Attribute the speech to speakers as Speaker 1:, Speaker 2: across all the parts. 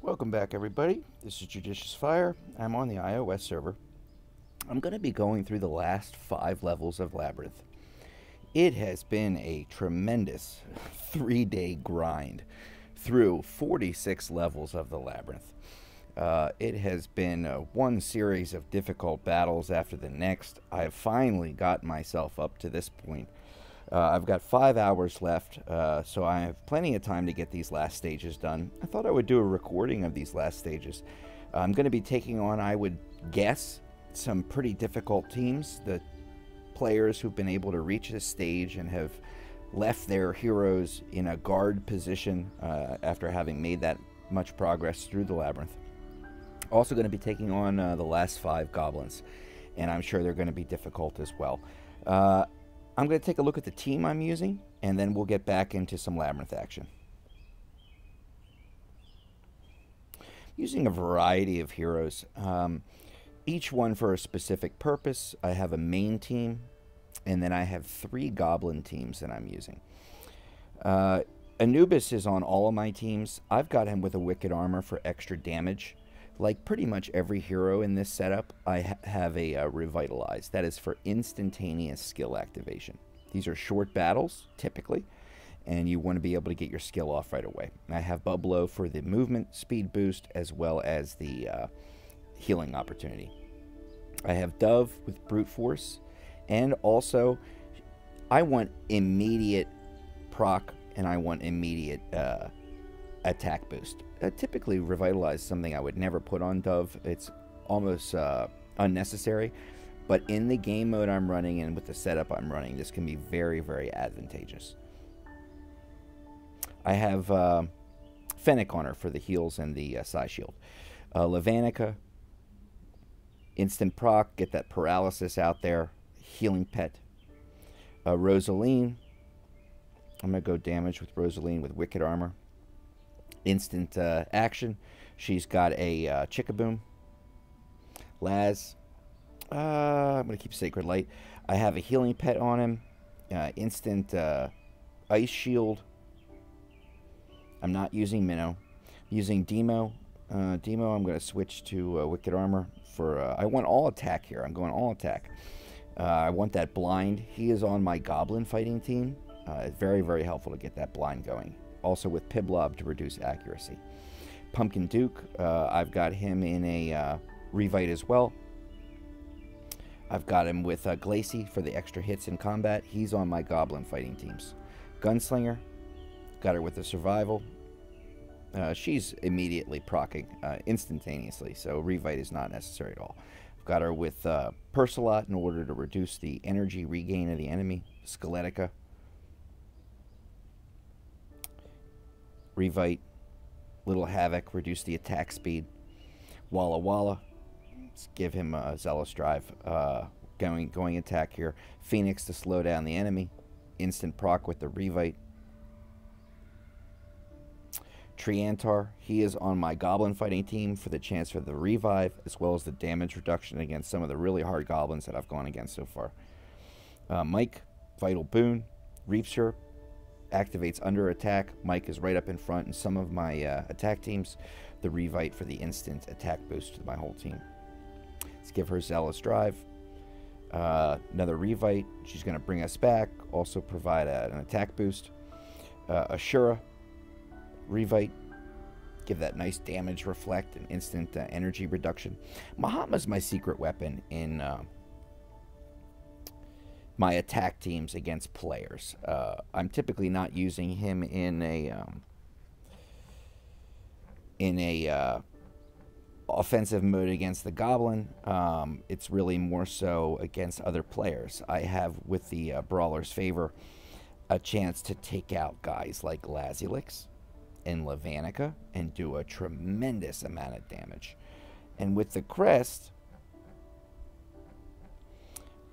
Speaker 1: Welcome back, everybody. This is JudiciousFire. I'm on the iOS server. I'm going to be going through the last 5 levels of Labyrinth. It has been a tremendous 3-day grind through 46 levels of the Labyrinth. It has been one series of difficult battles after the next. I've finally got myself up to this point. I've got 5 hours left, so I have plenty of time to get these last stages done. I thought I would do a recording of these last stages. I'm going to be taking on, I would guess, some pretty difficult teams. The players who've been able to reach this stage and have left their heroes in a guard position after having made that much progress through the Labyrinth. Also going to be taking on the last 5 goblins, and I'm sure they're going to be difficult as well. I'm going to take a look at the team I'm using, and then we'll get back into some Labyrinth action. Using a variety of heroes, each one for a specific purpose. I have a main team, and then I have 3 goblin teams that I'm using. Anubis is on all of my teams. I've got him with a wicked armor for extra damage. Like pretty much every hero in this setup, I have a Revitalize. That is for instantaneous skill activation. These are short battles, typically, and you want to be able to get your skill off right away. I have Bublo for the movement speed boost, as well as the healing opportunity. I have Dove with Brute Force, and also, I want immediate proc, and I want immediate attack boost. Typically, Revitalize is something I would never put on Dove. It's almost unnecessary. But in the game mode I'm running and with the setup I'm running, this can be very, very advantageous. I have Fennec on her for the heals and the Psi Shield. Levanica, instant proc, get that paralysis out there. Healing pet. Rosaline, I'm going to go damage with Rosaline with Wicked Armor. Instant action. She's got a Chickaboom. Laz. I'm going to keep Sacred Light. I have a healing pet on him. Instant Ice Shield. I'm not using Minnow. I'm using Demo. Demo, I'm going to switch to Wicked Armor. For I want all attack here. I'm going all attack. I want that blind. He is on my Goblin fighting team. It's very, very helpful to get that blind going. Also with Piblob to reduce accuracy. Pumpkin Duke, I've got him in a Revite as well. I've got him with Glacy for the extra hits in combat. He's on my Goblin fighting teams. Gunslinger, got her with the Survival. She's immediately proccing instantaneously, so Revite is not necessary at all. I've got her with Persilot in order to reduce the energy regain of the enemy. Skeletica. Revite, Little Havoc, reduce the attack speed. Walla Walla, let's give him a Zealous Drive, going attack here. Phoenix to slow down the enemy. Instant proc with the Revite. Triantar, he is on my Goblin fighting team for the chance for the Revive, as well as the damage reduction against some of the really hard Goblins that I've gone against so far. Mike, Vital Boon, Reapsher, activates under attack. Mike is right up in front in some of my attack teams. The Revite for the instant attack boost to my whole team. Let's give her Zealous Drive. Another Revite. She's going to bring us back. Also provide an attack boost. Ashura. Revite. Give that nice damage reflect and instant energy reduction. Mahatma's my secret weapon in my attack teams against players. I'm typically not using him in a offensive mode against the Goblin. It's really more so against other players. I have, with the Brawler's Favor, a chance to take out guys like Lazulix and Levanica and do a tremendous amount of damage. And with the Crest,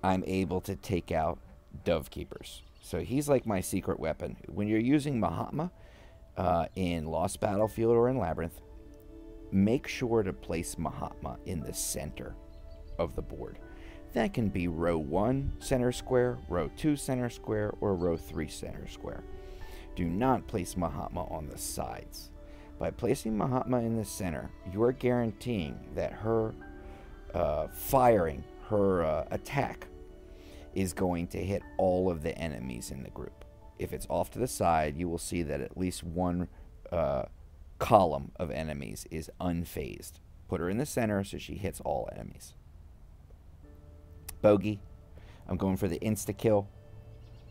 Speaker 1: I'm able to take out Dove Keepers. So he's like my secret weapon. When you're using Mahatma in Lost Battlefield or in Labyrinth, make sure to place Mahatma in the center of the board. That can be row 1 center square, row 2 center square, or row 3 center square. Do not place Mahatma on the sides. By placing Mahatma in the center, you are guaranteeing that her firing, her attack, is going to hit all of the enemies in the group. If it's off to the side, you will see that at least one column of enemies is unfazed. Put her in the center so she hits all enemies. Bogey, I'm going for the insta-kill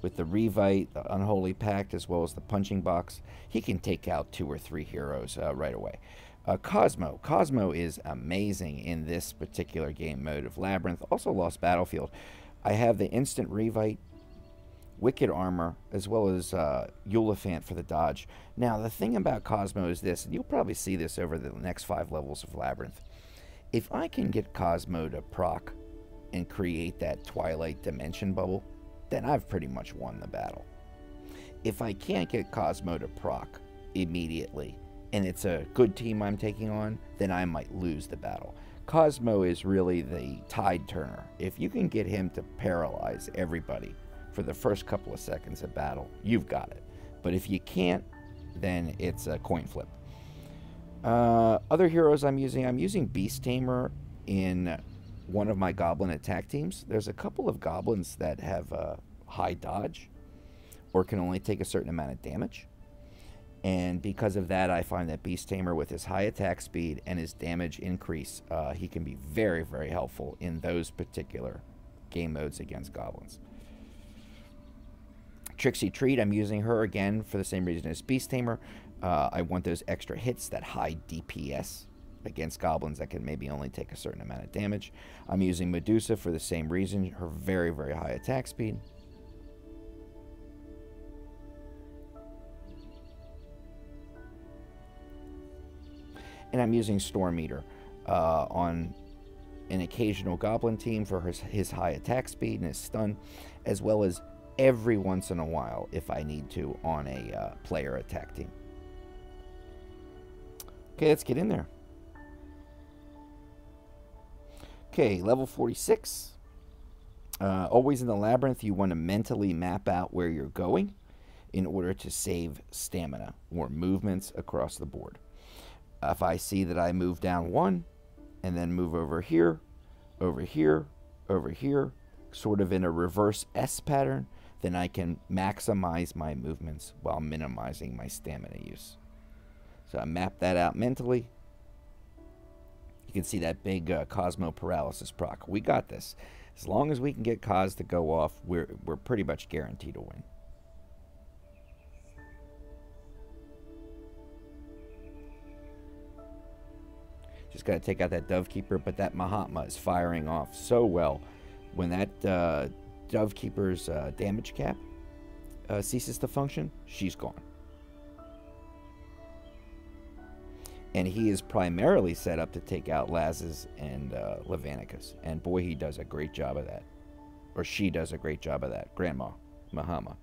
Speaker 1: with the Revite, the Unholy Pact, as well as the Punching Box. He can take out 2 or 3 heroes right away. Cosmo. Cosmo is amazing in this particular game mode of Labyrinth. Also Lost Battlefield. I have the instant Revite, Wicked Armor, as well as Eulophant for the dodge. Now, the thing about Cosmo is this, and you'll probably see this over the next 5 levels of Labyrinth. If I can get Cosmo to proc and create that Twilight Dimension bubble, then I've pretty much won the battle. If I can't get Cosmo to proc immediately, and it's a good team I'm taking on, then I might lose the battle. Cosmo is really the tide turner. If you can get him to paralyze everybody for the first couple of seconds of battle, you've got it. But if you can't, then it's a coin flip. Other heroes I'm using Beast Tamer in one of my Goblin attack teams. There's a couple of Goblins that have high dodge or can only take a certain amount of damage. And because of that, I find that Beast Tamer, with his high attack speed and his damage increase, he can be very, very helpful in those particular game modes against Goblins. Trixie Treat, I'm using her again for the same reason as Beast Tamer. I want those extra hits, that high DPS against Goblins that can maybe only take a certain amount of damage. I'm using Medusa for the same reason, her very, very high attack speed. And I'm using Storm Eater on an occasional Goblin team for his high attack speed and his stun, as well as every once in a while, if I need to, on a player attack team. Okay, let's get in there. Okay, level 46. Always in the Labyrinth, you want to mentally map out where you're going in order to save stamina or movements across the board. If I see that I move down 1 and then move over here, over here, over here, sort of in a reverse S pattern, then I can maximize my movements while minimizing my stamina use. So I map that out mentally. You can see that big Cosmo Paralysis proc. We got this. As long as we can get Cos to go off, we're pretty much guaranteed to win. Just got to take out that Dove Keeper, but that Mahatma is firing off so well. When that Dove Keeper's damage cap ceases to function, she's gone. And he is primarily set up to take out Laz's and Levanicus. And boy, he does a great job of that. Or she does a great job of that. Grandma, Mahatma.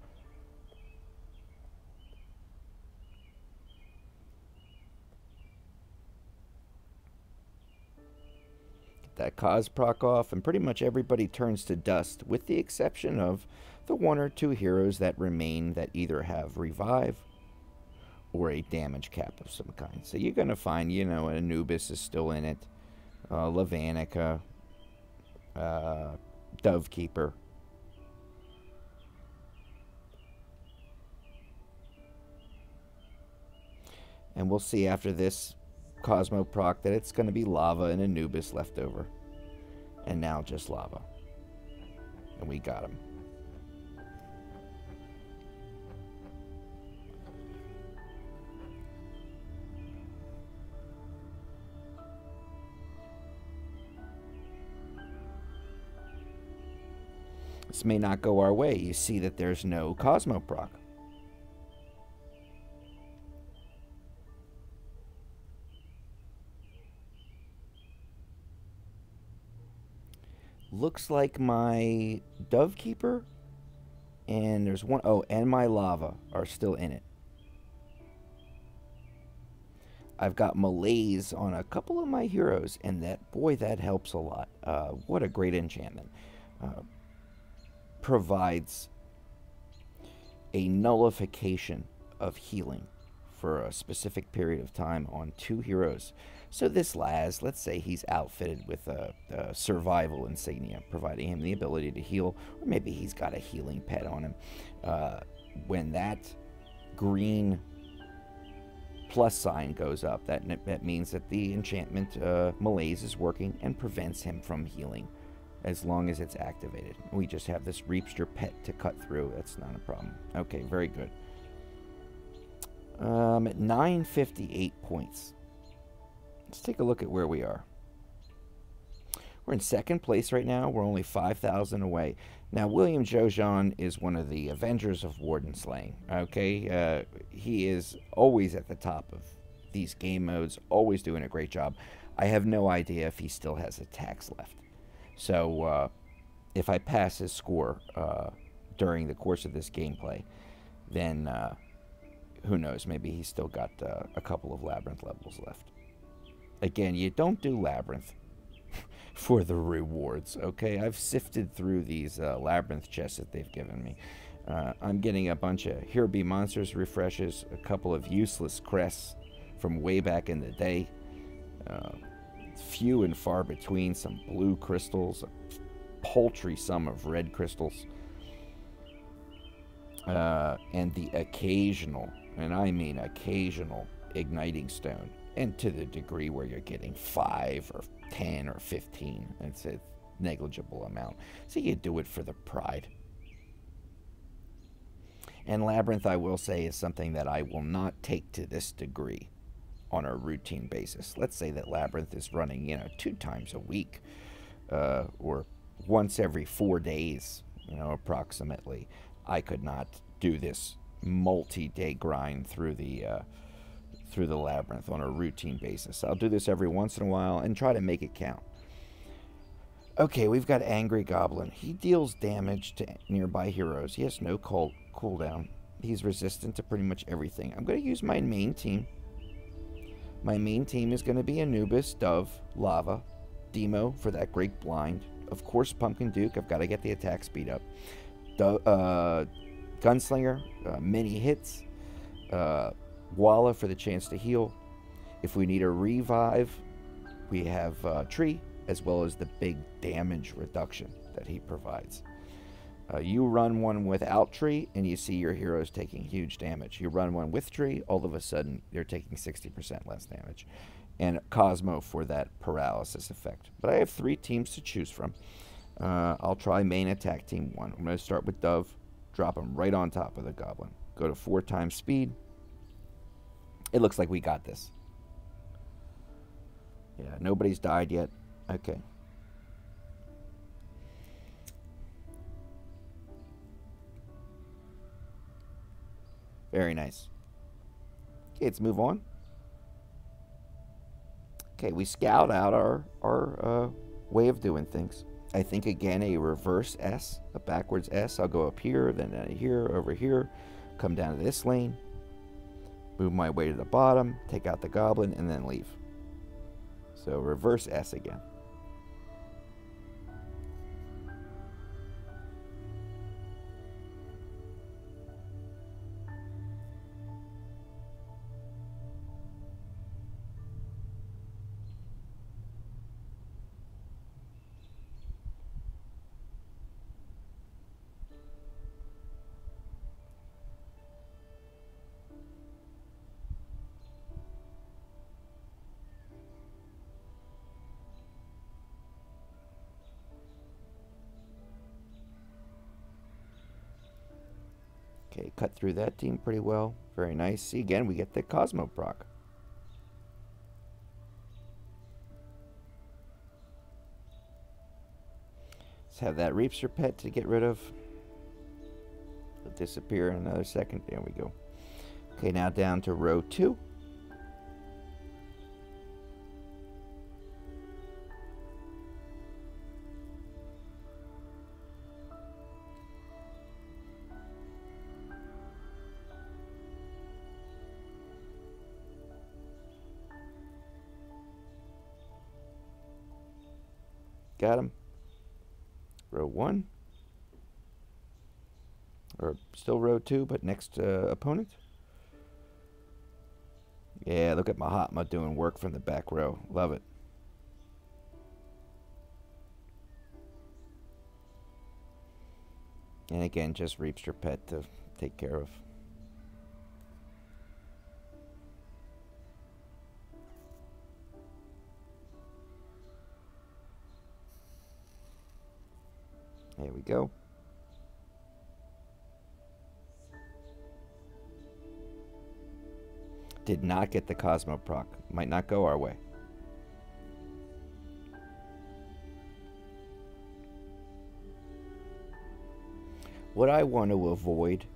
Speaker 1: That Cos proc off, and pretty much everybody turns to dust, with the exception of the 1 or 2 heroes that remain that either have revive or a damage cap of some kind. So you're going to find, you know, Anubis is still in it, Levanica, Dove Keeper. And we'll see after this Cosmo proc that it's going to be Lava and Anubis left over. And now just Lava. And we got him. This may not go our way. You see that there's no Cosmo proc. Looks like my Dove Keeper and there's one, oh, and my Lava are still in it. I've got Malaise on a couple of my heroes, and that, boy, that helps a lot. What a great enchantment. Provides a nullification of healing for a specific period of time on 2 heroes. So this Laz, let's say he's outfitted with a survival insignia, providing him the ability to heal, or maybe he's got a healing pet on him. When that green plus sign goes up, that means that the enchantment malaise is working and prevents him from healing as long as it's activated. We just have this Reapster pet to cut through. That's not a problem. Okay, very good. At 958 points. Let's take a look at where we are. We're in second place right now. We're only 5,000 away. Now, William Jojon is one of the Avengers of Warden Slaying. Okay, he is always at the top of these game modes, always doing a great job. I have no idea if he still has attacks left. So, if I pass his score during the course of this gameplay, then who knows? Maybe he's still got a couple of Labyrinth levels left. Again, you don't do Labyrinth for the rewards, okay? I've sifted through these Labyrinth chests that they've given me. I'm getting a bunch of Here Be Monsters refreshes, a couple of useless crests from way back in the day, few and far between, some blue crystals, a paltry sum of red crystals, and the occasional, and I mean occasional, igniting stone. And to the degree where you're getting 5 or 10 or 15. It's a negligible amount. So you do it for the pride. And Labyrinth, I will say, is something that I will not take to this degree on a routine basis. Let's say that Labyrinth is running, 2 times a week, or once every 4 days, approximately. I could not do this multi-day grind through the Labyrinth on a routine basis. I'll do this every once in a while and try to make it count. Okay, we've got Angry Goblin. He deals damage to nearby heroes. He has no cooldown. He's resistant to pretty much everything. I'm going to use my main team. My main team is going to be Anubis, Dove, Lava, Demo for that Great Blind. Of course, Pumpkin Duke. I've got to get the attack speed up. Gunslinger, many hits. Walla for the chance to heal. If we need a revive, we have Tree, as well as the big damage reduction that he provides. You run one without Tree, and you see your heroes taking huge damage. You run one with Tree, all of a sudden, you're taking 60% less damage. And Cosmo for that paralysis effect. But I have 3 teams to choose from. I'll try main attack team 1. I'm going to start with Dove, drop him right on top of the Goblin. Go to 4 times speed. It looks like we got this. Yeah, nobody's died yet. Okay. Very nice. Okay, let's move on. Okay, we scout out our way of doing things. I think, again, a reverse S, a backwards S. I'll go up here, then down here, over here, come down to this lane. Move my way to the bottom, take out the Goblin, and then leave. So reverse S again. Okay, cut through that team pretty well. Very nice. See, again, we get the Cosmo proc. Let's have that Reapster pet to get rid of. It'll disappear in another second. There we go. Okay, now down to row 2. Got him. Row 1. Or still row 2, but next opponent. Yeah, look at Mahatma doing work from the back row. Love it. And again, just reaps your pet to take care of. There we go. Did not get the Cosmo proc. Might not go our way. What I want to avoid,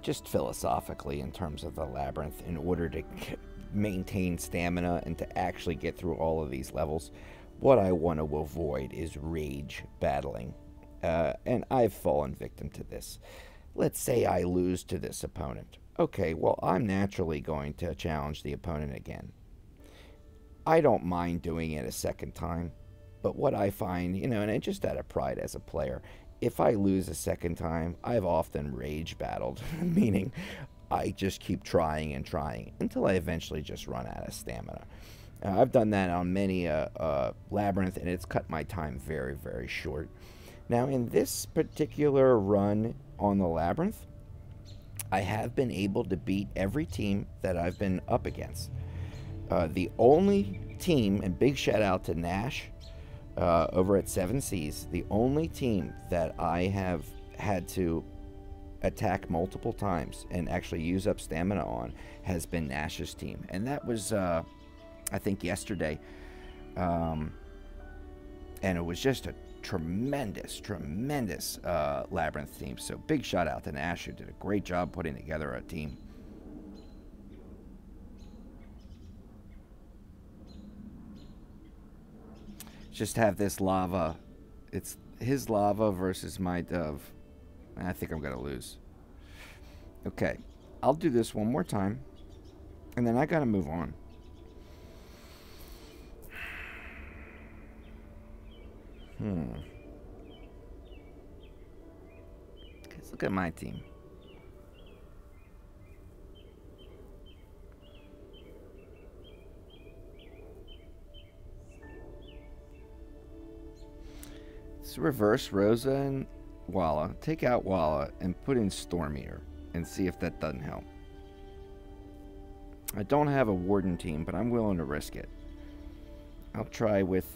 Speaker 1: just philosophically in terms of the labyrinth, in order to maintain stamina and to actually get through all of these levels, what I want to avoid is rage battling. And I've fallen victim to this. Let's say I lose to this opponent. Okay, well, I'm naturally going to challenge the opponent again. I don't mind doing it a second time, but what I find, you know, and just out of pride as a player, if I lose a second time, I've often rage battled, meaning I just keep trying and trying until I eventually just run out of stamina. I've done that on many labyrinth, and it's cut my time very, very short. Now, in this particular run on the labyrinth, I have been able to beat every team that I've been up against. The only team, and big shout out to Nash over at 7 Seas, the only team that I have had to attack multiple times and actually use up stamina on has been Nash's team. And that was, I think, yesterday. And it was just a tremendous labyrinth team. So big shout out to Nash, who did a great job putting together a team. Just have this lava. It's his lava versus my dove. I think I'm gonna lose. Okay, I'll do this one more time, and then I gotta move on. Let's look at my team. Let's reverse Rosa and Walla. Take out Walla and put in Storm Eater and see if that doesn't help. I don't have a Warden team, but I'm willing to risk it. I'll try with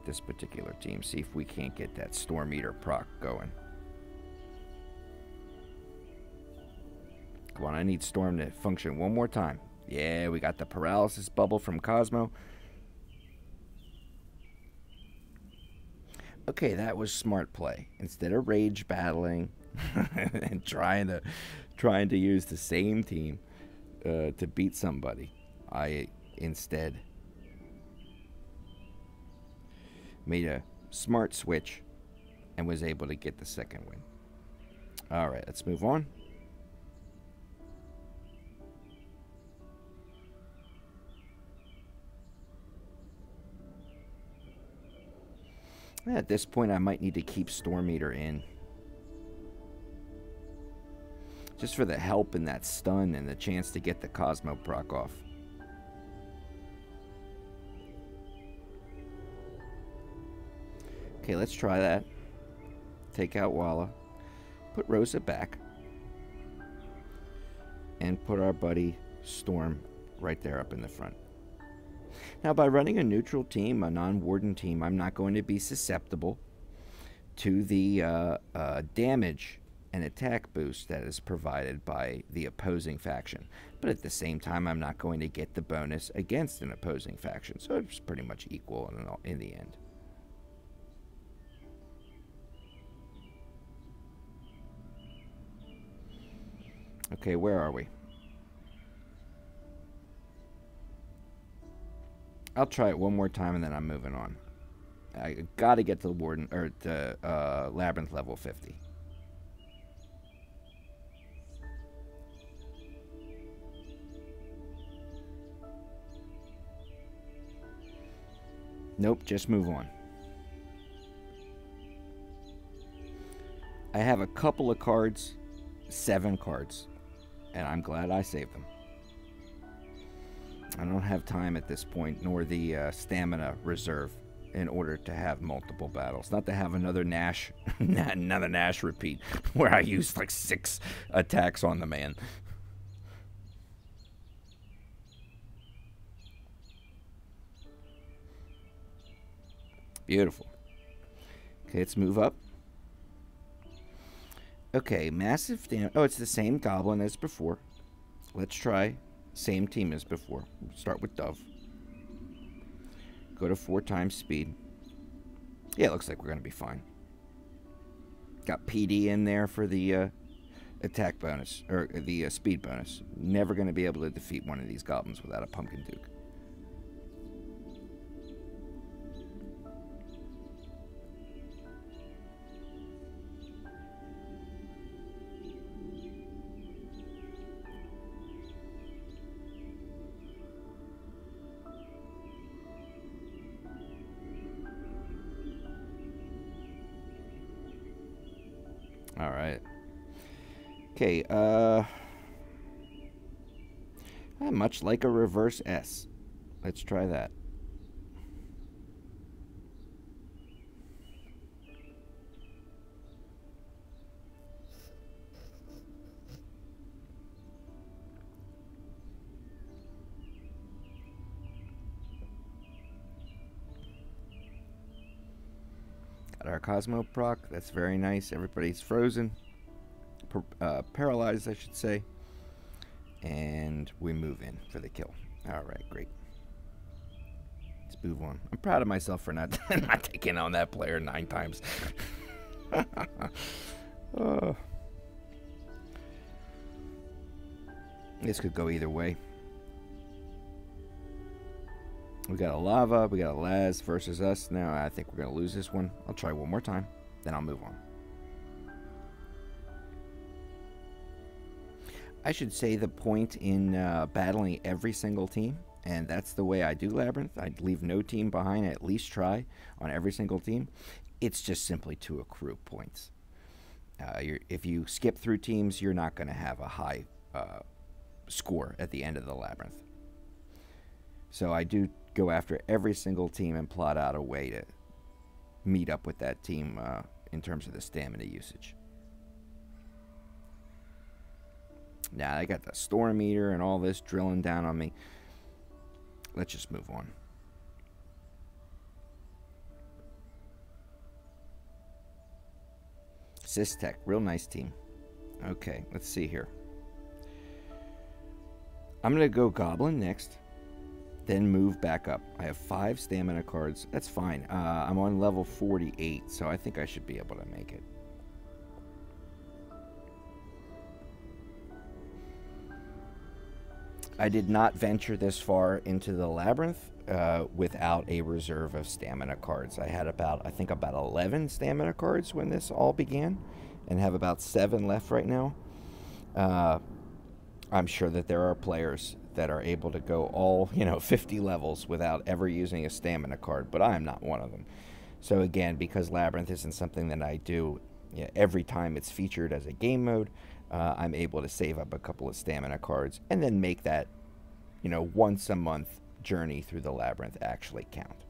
Speaker 1: this particular team, see if we can't get that Storm Eater proc going. Come on, I need Storm to function one more time. Yeah, we got the paralysis bubble from Cosmo. Okay, that was smart play. Instead of rage battling and trying to use the same team to beat somebody, I instead made a smart switch and was able to get the second win. All right, let's move on. At this point, I might need to keep Storm Eater in. Just for the help in that stun and the chance to get the Cosmo proc off. Okay, let's try that. Take out Walla. Put Rosa back. And put our buddy Storm right there up in the front. Now, by running a neutral team, a non-Warden team, I'm not going to be susceptible to the damage and attack boost that is provided by the opposing faction. But at the same time, I'm not going to get the bonus against an opposing faction. So it's pretty much equal in the end. Okay, where are we? I'll try it one more time and then I'm moving on. I gotta get to the Warden, or to Labyrinth level 50. Nope, just move on. I have a couple of cards, 7 cards, and I'm glad I saved them. I don't have time at this point, nor the stamina reserve in order to have multiple battles. Not to have another Nash, another Nash repeat, where I use like 6 attacks on the man. Beautiful. Okay, let's move up. Okay, massive damage. Oh, it's the same goblin as before. Let's try same team as before. Start with Dove. Go to 4 times speed. Yeah, it looks like we're going to be fine. Got PD in there for the attack bonus, or the speed bonus. Never going to be able to defeat one of these goblins without a Pumpkin Duke. Alright. Okay, much like a reverse S. Let's try that. Got our Cosmo proc. That's very nice. Everybody's frozen. Paralyzed, I should say. And we move in for the kill. Alright, great. Let's move on. I'm proud of myself for not, not taking on that player 9 times. This could go either way. We got a Lava, we got a Laz versus us. Now I think we're going to lose this one. I'll try one more time, then I'll move on. I should say the point in battling every single team, and that's the way I do Labyrinth. I leave no team behind, I at least try on every single team. It's just simply to accrue points. If you skip through teams, you're not going to have a high score at the end of the Labyrinth. So I do go after every single team and plot out a way to meet up with that team in terms of the stamina usage. Now I got the storm meter and all this drilling down on me. Let's just move on. Systech, real nice team. Okay, let's see here. I'm going to go Goblin next, then move back up. I have 5 stamina cards. That's fine. I'm on level 48, so I think I should be able to make it. I did not venture this far into the Labyrinth without a reserve of stamina cards. I had about, I think, about 11 stamina cards when this all began, and have about 7 left right now. I'm sure that there are players that are able to go all, 50 levels without ever using a stamina card, but I am not one of them. So again, because Labyrinth isn't something that I do every time it's featured as a game mode, I'm able to save up a couple of stamina cards and then make that, once a month journey through the Labyrinth actually count.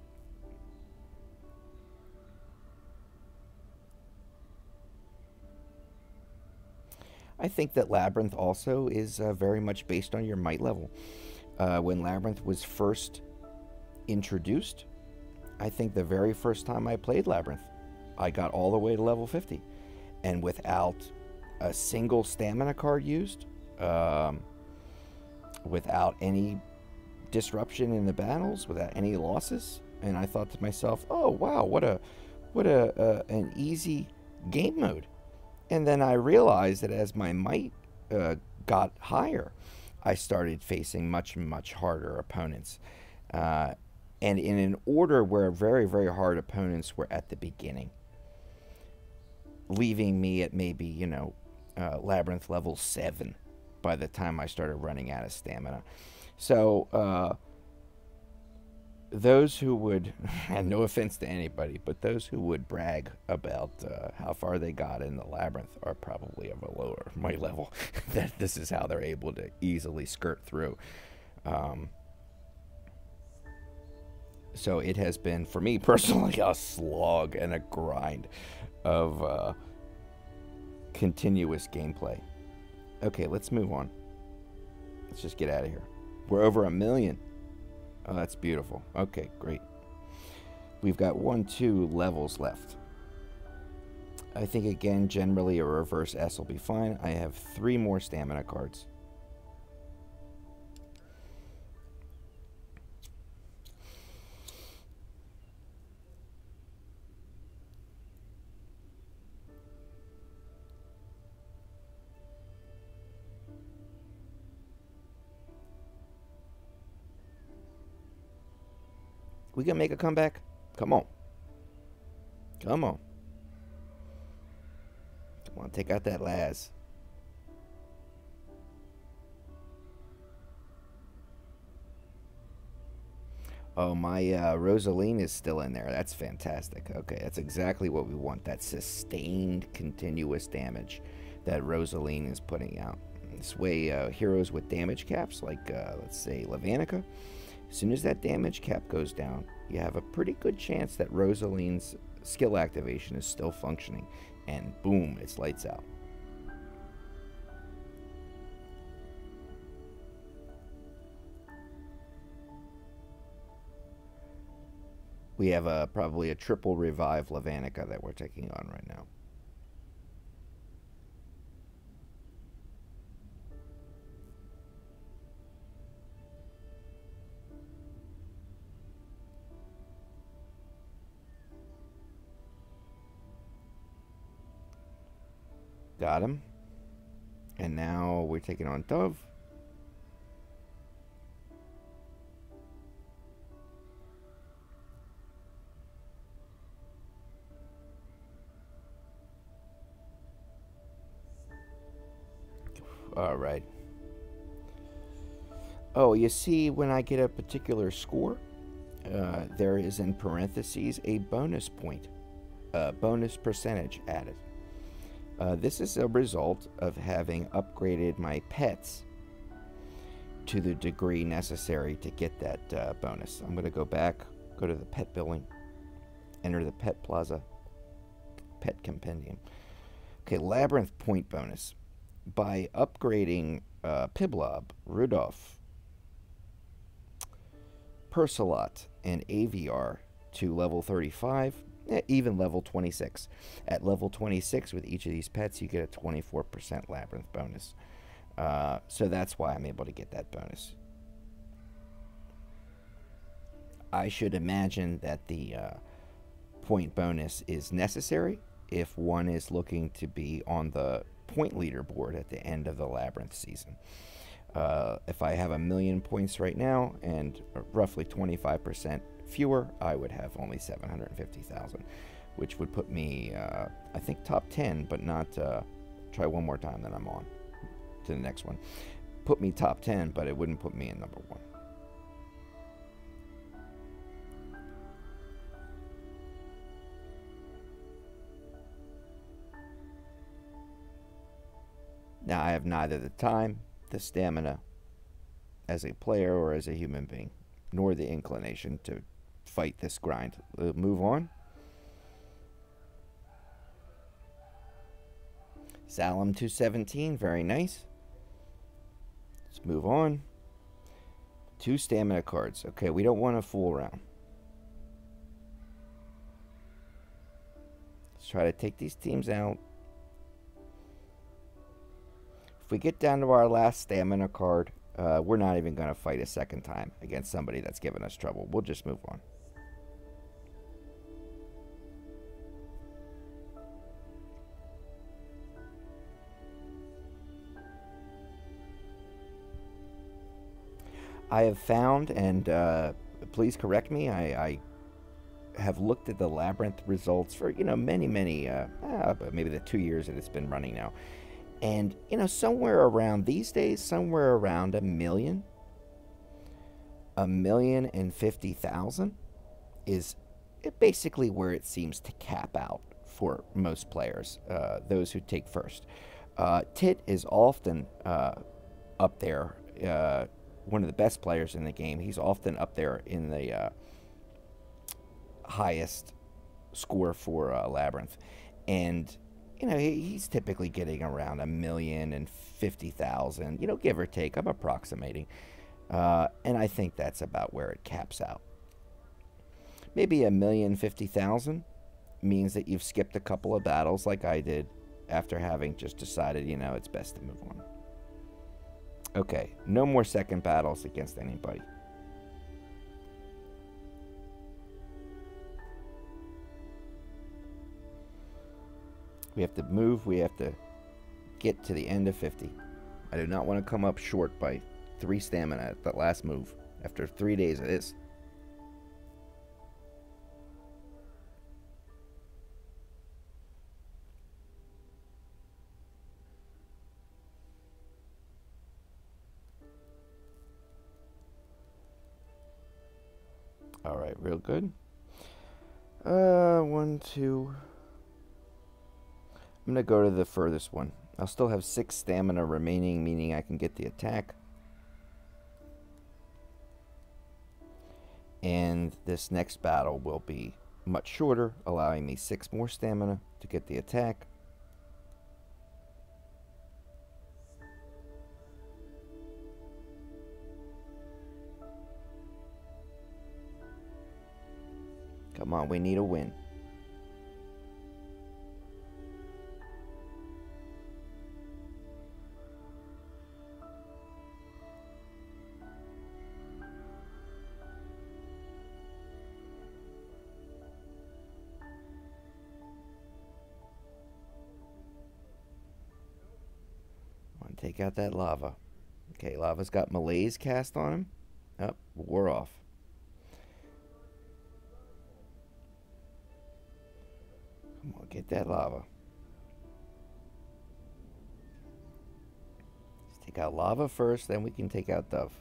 Speaker 1: I think that Labyrinth also is very much based on your might level. When Labyrinth was first introduced, I think the very first time I played Labyrinth, I got all the way to level 50. And without a single stamina card used, without any disruption in the battles, without any losses, and I thought to myself, oh wow, what an easy game mode. And then I realized that as my might got higher, I started facing much harder opponents, and in an order where very hard opponents were at the beginning, leaving me at maybe Labyrinth level 7 by the time I started running out of stamina. So those who would, and no offense to anybody, but those who would brag about how far they got in the Labyrinth are probably of a lower might level. That this is how they're able to easily skirt through. So it has been, for me personally, a slog and a grind of continuous gameplay. Okay, let's move on. Let's just get out of here. We're over 1 million. Oh, that's beautiful. Okay, great. We've got 2 levels left. I think, again, generally a reverse S will be fine. I have 3 more stamina cards. We can make a comeback? Come on. Come on. Come on, take out that Laz. Oh, my Rosaline is still in there. That's fantastic. Okay, that's exactly what we want. That sustained, continuous damage that Rosaline is putting out. This way, heroes with damage caps, like, let's say, Labyrinth, as soon as that damage cap goes down, you have a pretty good chance that Rosaline's skill activation is still functioning. And boom, it's lights out. We have probably a triple revive Labyrinth that we're taking on right now. Got him. And now we're taking on Dove. All right. Oh, you see, when I get a particular score, there is in parentheses a bonus point, bonus percentage added. This is a result of having upgraded my pets to the degree necessary to get that bonus. I'm going to go back, go to the pet building, enter the pet plaza, pet compendium. Okay, Labyrinth point bonus. By upgrading Piblob, Rudolph, Persilot, and AVR to level 35, even level 26. At level 26, with each of these pets, you get a 24% Labyrinth bonus. So that's why I'm able to get that bonus. I should imagine that the point bonus is necessary if one is looking to be on the point leaderboard at the end of the Labyrinth season. If I have 1 million points right now and roughly 25% fewer, I would have only 750,000, which would put me, I think, top 10, but not, try one more time, then I'm on to the next one. Put me top 10, but it wouldn't put me in number 1. Now, I have neither the time, the stamina, as a player or as a human being, nor the inclination to fight this grind. Move on. Salem 217, very nice. Let's move on. 2 stamina cards. Okay, we don't want to fool around. Let's try to take these teams out. If we get down to our last stamina card, we're not even going to fight a second time against somebody that's given us trouble. We'll just move on. I have found, and please correct me, I have looked at the Labyrinth results for, many, maybe the 2 years that it's been running now. And, somewhere around these days, somewhere around 1,050,000 is basically where it seems to cap out for most players, those who take first. Tit is often up there, one of the best players in the game. He's often up there in the highest score for Labyrinth. And, you know, he's typically getting around 1,050,000, you know, give or take. I'm approximating. And I think that's about where it caps out. Maybe 1,050,000 means that you've skipped a couple of battles like I did after having just decided, you know, it's best to move on. Okay, no more second battles against anybody. We have to move. We have to get to the end of 50. I do not want to come up short by 3 stamina at that last move after 3 days of this. All right, real good. 1, 2. I'm going to go to the furthest one. I'll still have 6 stamina remaining, meaning I can get the attack. And this next battle will be much shorter, allowing me 6 more stamina to get the attack. Come on, we need a win. Take out that lava. Okay, lava's got malaise cast on him. Oh, wore off. Come on, get that lava. Let's take out lava first, then we can take out Dove.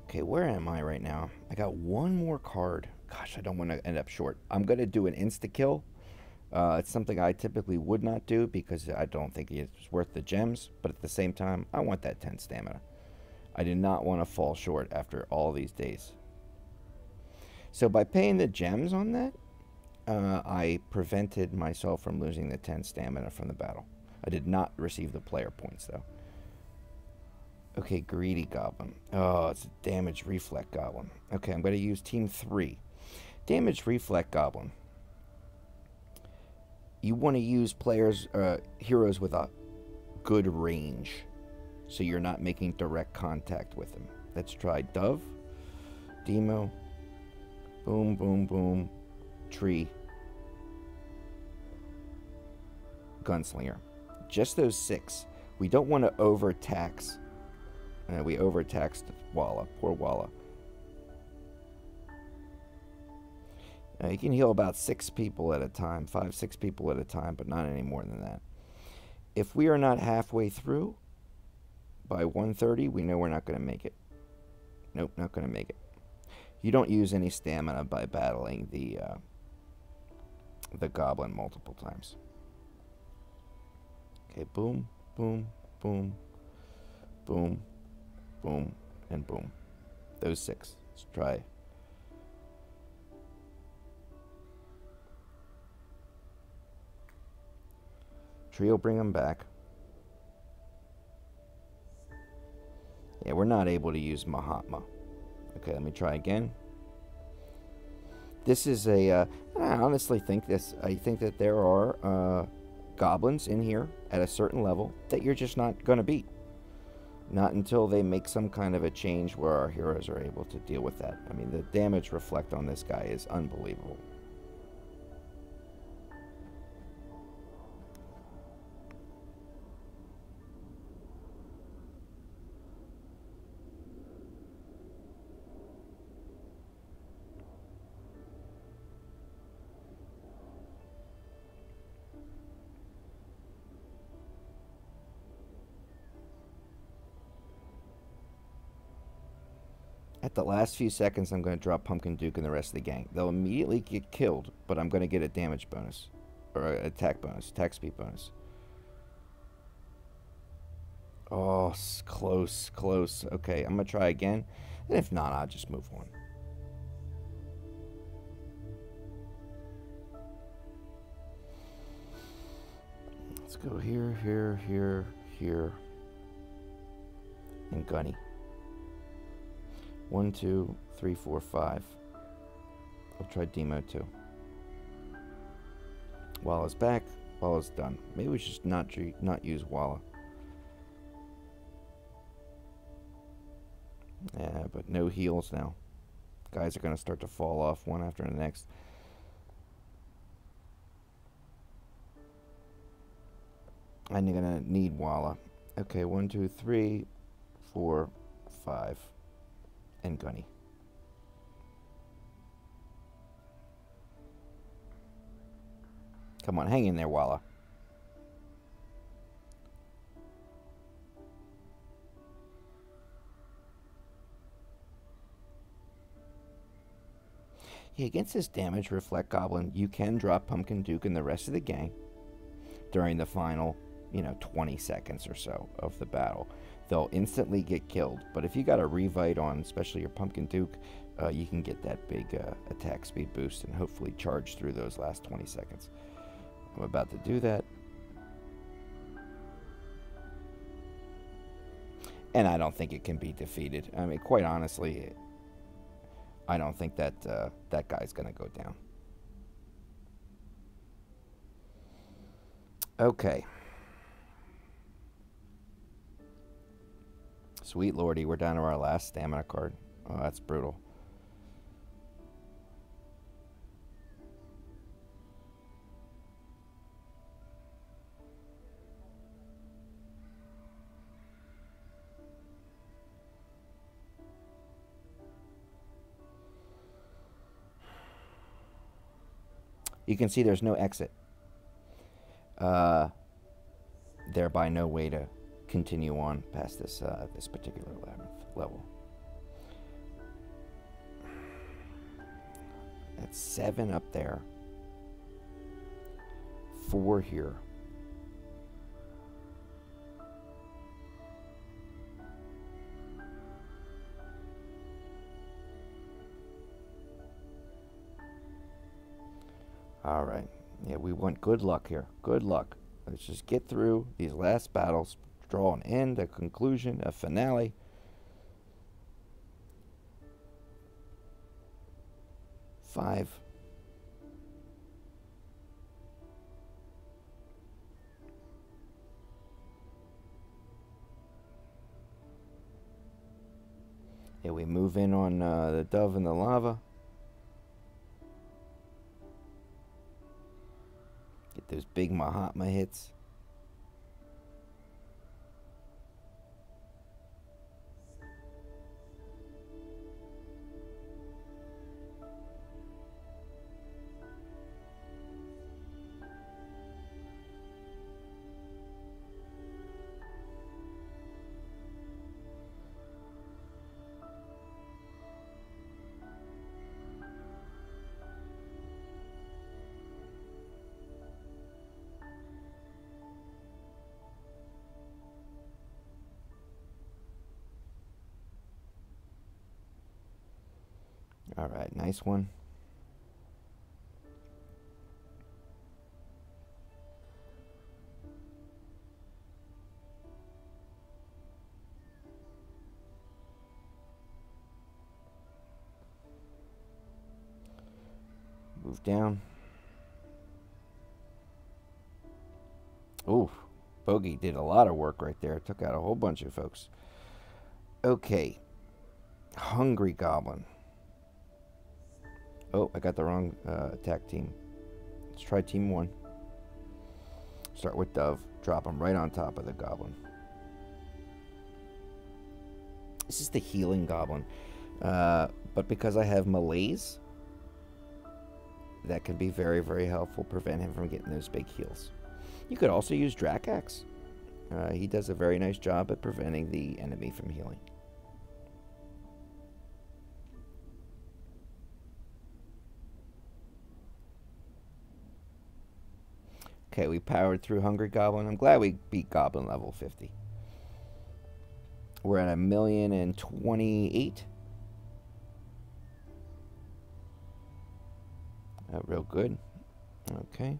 Speaker 1: Okay, where am I right now? I got 1 more card. Gosh, I don't want to end up short. I'm going to do an insta-kill. It's something I typically would not do because I don't think it's worth the gems. But at the same time, I want that 10 stamina. I do not want to fall short after all these days. So by paying the gems on that, I prevented myself from losing the 10 stamina from the battle. I did not receive the player points, though. Okay, Greedy Goblin. Oh, it's a Damage Reflect Goblin. Okay, I'm going to use Team 3. Damage Reflect Goblin. You want to use heroes with a good range, so you're not making direct contact with them. Let's try Dove, Demo, boom, boom, boom, Tree, Gunslinger. Just those 6. We don't want to overtax. We overtaxed Walla. Poor Walla. You can heal about 6 people at a time. 5, 6 people at a time, but not any more than that. If we are not halfway through, by 1:30, we know we're not going to make it. Nope, not going to make it. You don't use any stamina by battling the Goblin multiple times. Okay, boom, boom, boom, boom, boom, and boom. Those 6. Let's try. Tree will bring them back. Yeah, we're not able to use Mahatma. Okay, let me try again. This is a, I honestly think this, I think that there are goblins in here at a certain level that you're just not going to beat. Not until they make some kind of a change where our heroes are able to deal with that. I mean, the damage reflect on this guy is unbelievable. At the last few seconds, I'm going to drop Pumpkin Duke and the rest of the gang. They'll immediately get killed, but I'm going to get a damage bonus. Or an attack bonus. Attack speed bonus. Oh, close, close. Okay, I'm going to try again. And if not, I'll just move on. Let's go here, here, here, here. And Gunny. 1, 2, 3, 4, 5. I'll try Demo too. Walla's back. Walla's done. Maybe we should just not use Walla. Yeah, but no heals now. Guys are going to start to fall off one after the next. I'm going to need Walla. Okay, 1, 2, 3, 4, 5. And Gunny. Come on, hang in there, Walla. Yeah, against this damage Reflect Goblin, you can drop Pumpkin Duke and the rest of the gang during the final, 20 seconds or so of the battle. They'll instantly get killed, but if you got a Revite on, especially your Pumpkin Duke, you can get that big attack speed boost and hopefully charge through those last 20 seconds. I'm about to do that. And I don't think it can be defeated. I mean, quite honestly, I don't think that that guy's going to go down. Okay. Sweet lordy, we're down to our last stamina card. Oh, that's brutal. You can see there's no exit. Thereby no way to continue on past this this particular level. That's 7 up there. 4 here. All right. Yeah, we want good luck here. Good luck. Let's just get through these last battles, draw an end, a conclusion, a finale. Five. Yeah, we move in on the dove and the lava. Get those big Mahatma hits. All right, nice one. Move down. Ooh, Bogey did a lot of work right there. Took out a whole bunch of folks. Okay. Hungry Goblin. Oh, I got the wrong attack team. Let's try team 1. Start with Dove. Drop him right on top of the Goblin. This is the healing Goblin. But because I have Malaise, that can be very, very helpful. Prevent him from getting those big heals. You could also use Drakax. He does a very nice job at preventing the enemy from healing. Okay, we powered through Hungry Goblin. I'm glad we beat Goblin level 50. We're at 1,028,000. Real good. Okay.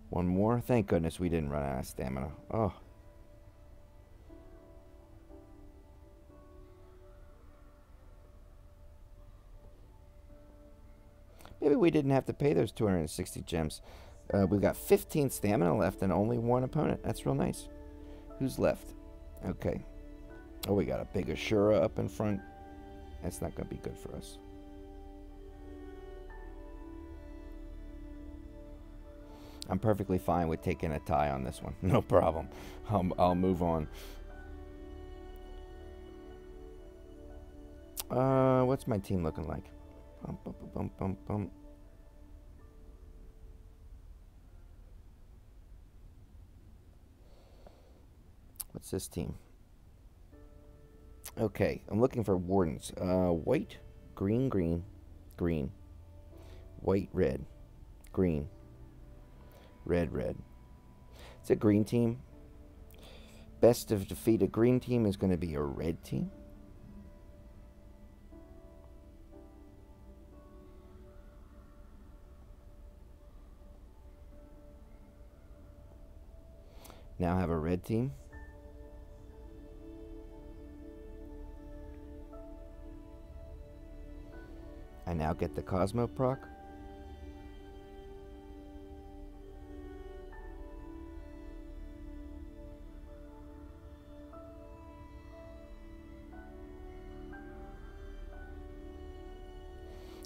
Speaker 1: One more. Thank goodness we didn't run out of stamina. Oh. Maybe we didn't have to pay those 260 gems. We've got 15 stamina left and only one opponent. That's real nice. Who's left? Okay. Oh, we got a big Ashura up in front. That's not going to be good for us. I'm perfectly fine with taking a tie on this one. No problem. I'll move on. What's my team looking like? Bum, bum, bum, bum, bum. What's this team? Okay, I'm looking for wardens. White, green, green, green. White, red, green. Red, red. It's a green team. Best to defeat a green team is going to be a red team. Now have a red team. I now get the Cosmo proc.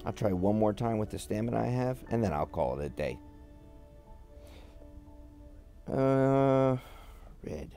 Speaker 1: I'll try one more time with the stamina I have, and then I'll call it a day. Red.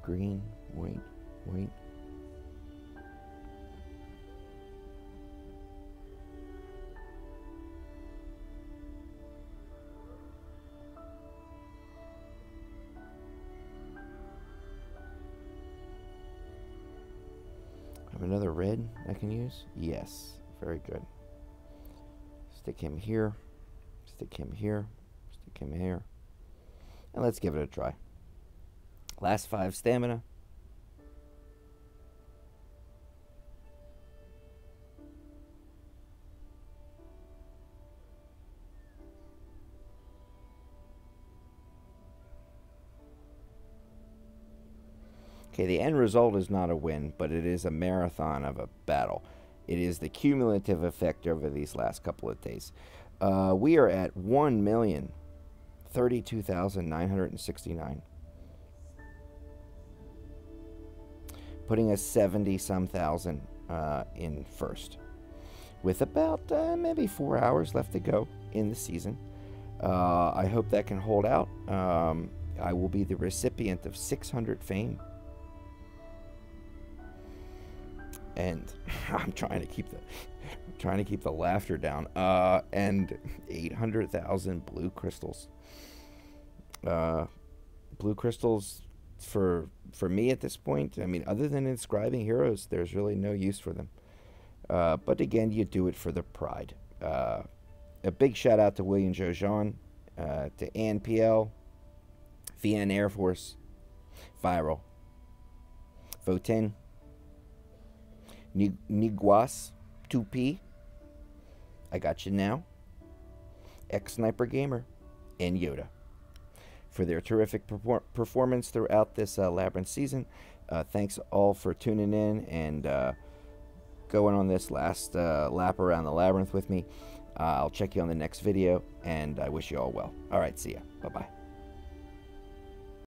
Speaker 1: Green, white, white. Have another red I can use? Yes, very good. Stick him here, stick him here, stick him here. And let's give it a try. Last 5 stamina. Okay, the end result is not a win, but it is a marathon of a battle. It is the cumulative effect over these last couple of days. We are at 1,032,969. Putting us 70-some thousand in first, with about maybe 4 hours left to go in the season. I hope that can hold out. I will be the recipient of 600 fame, and I'm trying to keep the laughter down. And 800,000 blue crystals. Blue crystals. For me at this point, I mean, other than inscribing heroes, there's really no use for them. But again, you do it for the pride. A big shout out to William Jojon, to Ann PL, VN Air Force, Viral, Voten, Niguas 2P, I Got You Now, X Sniper Gamer, and Yoda, for their terrific performance throughout this Labyrinth season. Thanks all for tuning in and going on this last lap around the Labyrinth with me. I'll check you on the next video, and I wish you all well. All right, see ya. Bye-bye.